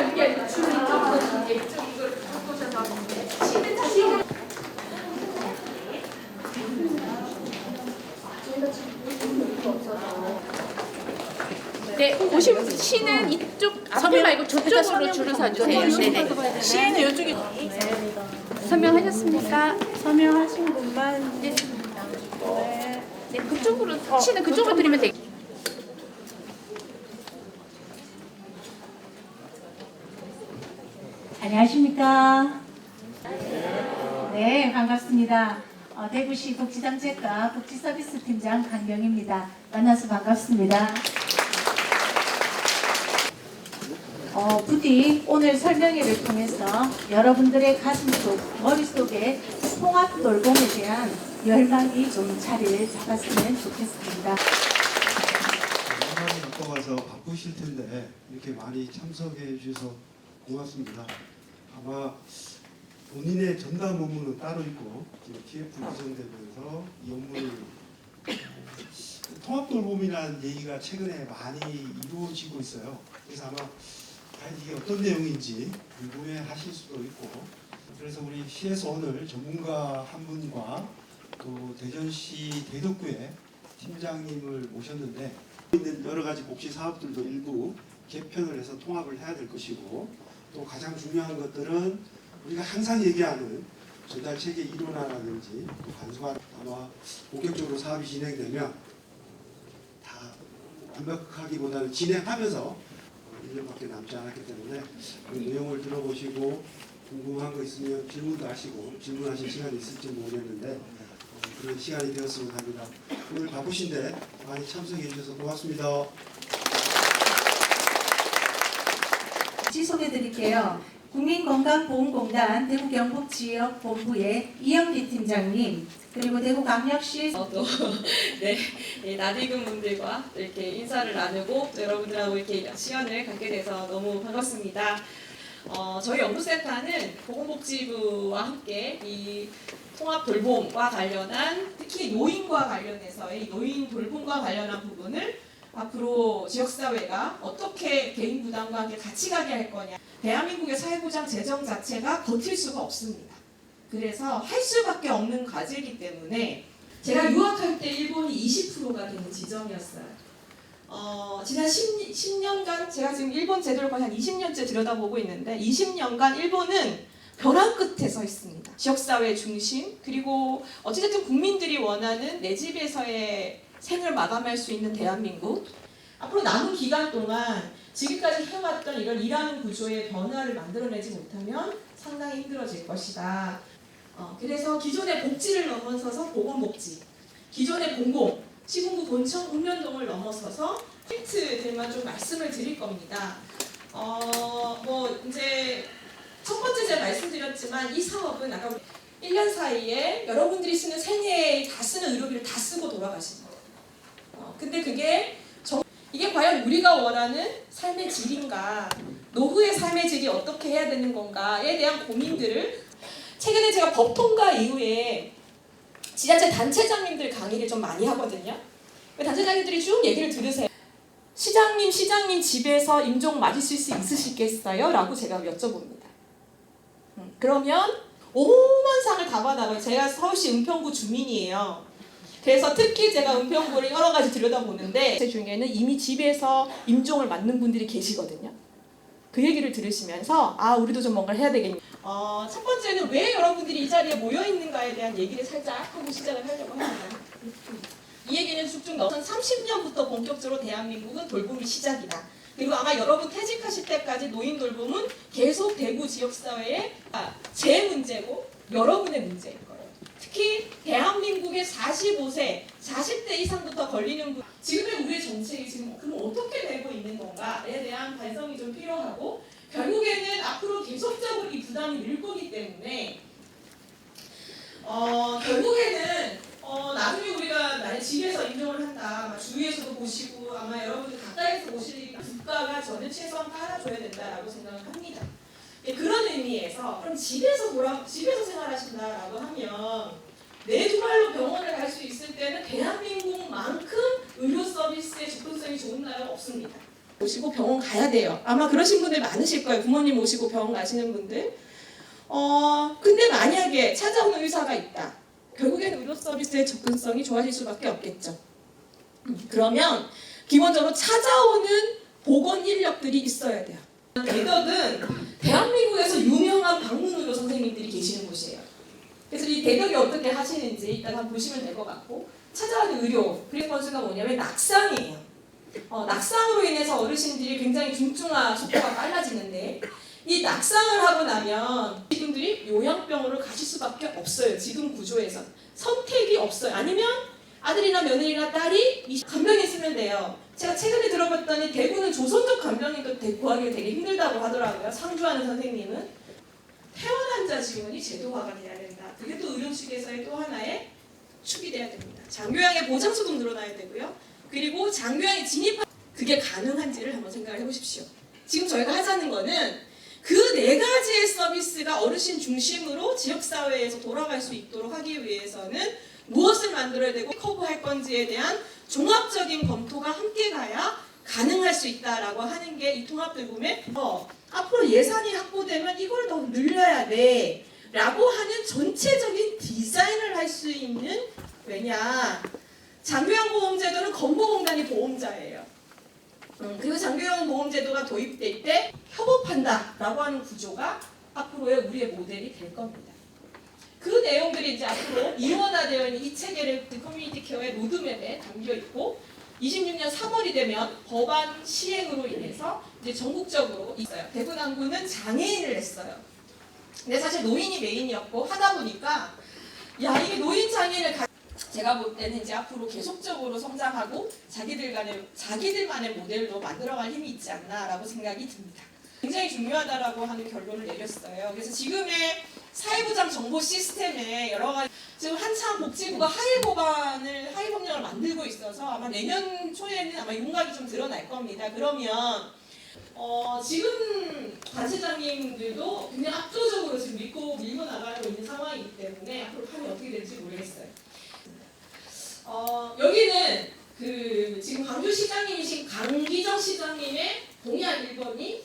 그게 아니고 줄을 이쪽으로 이쪽으로 바꾸셔서 시는 자신이 네, 오신 분 시는 이쪽 앞에 말고 저쪽으로 줄을 서주세요. 네네. 시에는 이쪽이 설명하셨습니까? 서명하신 분만 네. 네, 그쪽으로 시는 그쪽으로 드리면 되겠. 안녕하십니까? 네, 반갑습니다. 대구시 복지정책과 복지서비스 팀장 강경입니다. 만나서 반갑습니다. 부디 오늘 설명회를 통해서 여러분들의 가슴속, 머릿속에 통합돌봄에 대한 열망이 좀 자리를 잡았으면 좋겠습니다. 시간이 바빠서 바쁘실 텐데 이렇게 많이 참석해 주셔서 고맙습니다. 아마 본인의 전담 업무는 따로 있고 지금 TF 구성되면서 이 업무를 통합돌봄이라는 얘기가 최근에 많이 이루어지고 있어요. 그래서 아마 과연 이게 어떤 내용인지 궁금해하실 수도 있고, 그래서 우리 시에서 오늘 전문가 한 분과 또 대전시 대덕구의 팀장님을 모셨는데 있는 여러 가지 복지 사업들도 일부 개편을 해서 통합을 해야 될 것이고, 또 가장 중요한 것들은 우리가 항상 얘기하는 전달 체계 이론화라든지 또 간소화, 아마 본격적으로 사업이 진행되면 다 완벽하기보다는 진행하면서 1년밖에 남지 않았기 때문에 그 내용을 들어보시고 궁금한 거 있으면 질문도 하시고 질문하실 시간이 있을지 모르겠는데 그런 시간이 되었으면 합니다. 오늘 바쁘신데 많이 참석해 주셔서 고맙습니다. 소개해 드릴게요. 국민건강보험공단 대구경북지역본부의 이영기 팀장님, 그리고 대구광역시 네, 낯익은 분들과 이렇게 인사를 나누고 여러분들하고 이렇게 시간을 갖게 돼서 너무 반갑습니다. 저희 연구센터는 보건복지부와 함께 이 통합 돌봄과 관련한, 특히 노인과 관련해서의 노인 돌봄과 관련한 부분을 앞으로 지역사회가 어떻게 개인 부담과 함께 같이 가게 할 거냐. 대한민국의 사회보장 재정 자체가 버틸 수가 없습니다. 그래서 할 수밖에 없는 과제이기 때문에 제가 유학할 때 일본이 20%가 되는 지점이었어요. 지난 10년간 제가 지금 일본 제도를 거의 한 20년째 들여다보고 있는데 20년간 일본은 벼랑 끝에 서 있습니다. 지역사회 중심, 그리고 어찌됐든 국민들이 원하는 내 집에서의 생을 마감할 수 있는 대한민국, 앞으로 남은 기간 동안 지금까지 해왔던 이런 일하는 구조의 변화를 만들어내지 못하면 상당히 힘들어질 것이다. 그래서 기존의 복지를 넘어서서 보건복지, 기존의 공공, 시군구 본청 읍면동을 넘어서서 포인트들만 좀 말씀을 드릴 겁니다. 이제 첫 번째 제가 말씀드렸지만 이 사업은 아까 1년 사이에 여러분들이 쓰는 생애에 다 쓰는 의료비를 다 쓰고 돌아가신 거예요. 근데 이게 과연 우리가 원하는 삶의 질인가, 노후의 삶의 질이 어떻게 해야 되는 건가에 대한 고민들을 최근에 제가 법 통과 이후에 지자체 단체장님들 강의를 좀 많이 하거든요. 단체장님들이 쭉 얘기를 들으세요. 시장님 집에서 임종 맞으실 수 있으시겠어요? 라고 제가 여쭤봅니다. 그러면 온만 상을 다 받아요. 제가 서울시 은평구 주민이에요. 그래서 특히 제가 은평구를 여러 가지 들여다보는데 제 중에는 이미 집에서 임종을 맞는 분들이 계시거든요. 그 얘기를 들으시면서 우리도 좀 뭔가를 해야 되겠네. 첫 번째는 왜 여러분들이 이 자리에 모여 있는가에 대한 얘기를 살짝 하고 시작을 하려고 합니다. 이 얘기는 쭉쭉 2030년부터 본격적으로 대한민국은 돌봄이 시작이다. 그리고 아마 여러분 퇴직하실 때까지 노인 돌봄은 계속 대구 지역사회의 제 문제고 여러분의 문제일 거예요. 특히 대한민국의 45세, 40대 이상부터 걸리는 분, 지금의 우리의 정책이 지금 그럼 어떻게 되고 있는 건가에 대한 반성이 좀 필요하고, 결국에는 앞으로 계속적으로 이 부담이 늘 거기 때문에 결국에는 나중에 우리가 만약 집에서 임종을 한다, 아마 주위에서도 보시고 아마 여러분들 가까이서 보시니까 국가가 저는 최소한 깔아줘야 된다라고 생각을 합니다. 그런 의미에서 그럼 집에서 생활하신다라고 하면 내 두 발로 병원을 갈 수 있을 때는 대한민국만큼 의료 서비스의 접근성이 좋은 나라가 없습니다. 모시고 병원 가야 돼요. 아마 그러신 분들 많으실 거예요. 부모님 모시고 병원 가시는 분들. 근데 만약에 찾아오는 의사가 있다. 결국에는 의료 서비스의 접근성이 좋아질 수밖에 없겠죠. 그러면 기본적으로 찾아오는 보건 인력들이 있어야 돼요. 대덕은 대한민국에서 유명한 방문 의료 선생님들이 계시는 곳이에요. 그래서 이 대덕이 어떻게 하시는지 일단 한번 보시면 될 것 같고, 찾아가는 의료 그리고 건수가 뭐냐면 낙상이에요. 낙상으로 인해서 어르신들이 굉장히 중증화 속도가 빨라지는데, 이 낙상을 하고 나면 이분들이 요양병원을 가실 수밖에 없어요. 지금 구조에서 선택이 없어요. 아니면 아들이나 며느리나 딸이 간병인 쓰면 돼요. 제가 최근에 들어봤더니 대구는 조선족 간병인도 구하기 되게 힘들다고 하더라고요. 상주하는 선생님은. 퇴원 환자 지원이 제도화가 돼야 된다. 그게 또 의료 측에서의 또 하나의 축이 돼야 됩니다. 장교양의 보장수도 늘어나야 되고요. 그리고 장교양이 진입한 그게 가능한지를 한번 생각을 해보십시오. 지금 저희가 하자는 거는 그 네 가지의 서비스가 어르신 중심으로 지역사회에서 돌아갈 수 있도록 하기 위해서는 무엇을 만들어야 되고 커버할 건지에 대한 종합적인 검토가 함께 가야 가능할 수 있다라고 하는 게 이 통합들봄의 앞으로 예산이 확보되면 이걸 더 늘려야 돼 라고 하는 전체적인 디자인을 할 수 있는, 왜냐, 장교양보험제도는 건보공단이 보험자예요. 그리고 장교양보험제도가 도입될 때 협업한다라고 하는 구조가 앞으로의 우리의 모델이 될 겁니다. 그 내용들이 이제 앞으로 이원화되어 있는 이 체계를 커뮤니티 케어의 로드맵에 담겨 있고, 26년 3월이 되면 법안 시행으로 인해서 이제 전국적으로 있어요. 대구 남구는 장애인을 했어요. 근데 사실 노인이 메인이었고 하다 보니까 이게 노인 장애인을 제가 볼 때는 이제 앞으로 계속적으로 성장하고 자기들만의 모델로 만들어갈 힘이 있지 않나라고 생각이 듭니다. 굉장히 중요하다라고 하는 결론을 내렸어요. 그래서 지금의 사회보장 정보 시스템에 여러 가지 지금 한참 복지부가 하위 법령을 만들고 있어서 아마 내년 초에는 아마 윤곽이 좀 드러날 겁니다. 그러면 지금 단체장님들도 굉장히 압도적으로 지금 밀고 나가고 있는 상황이기 때문에 앞으로 판이 어떻게 될지 모르겠어요. 여기는 지금 광주시장님이신 강기정 시장님의 동의안 1번이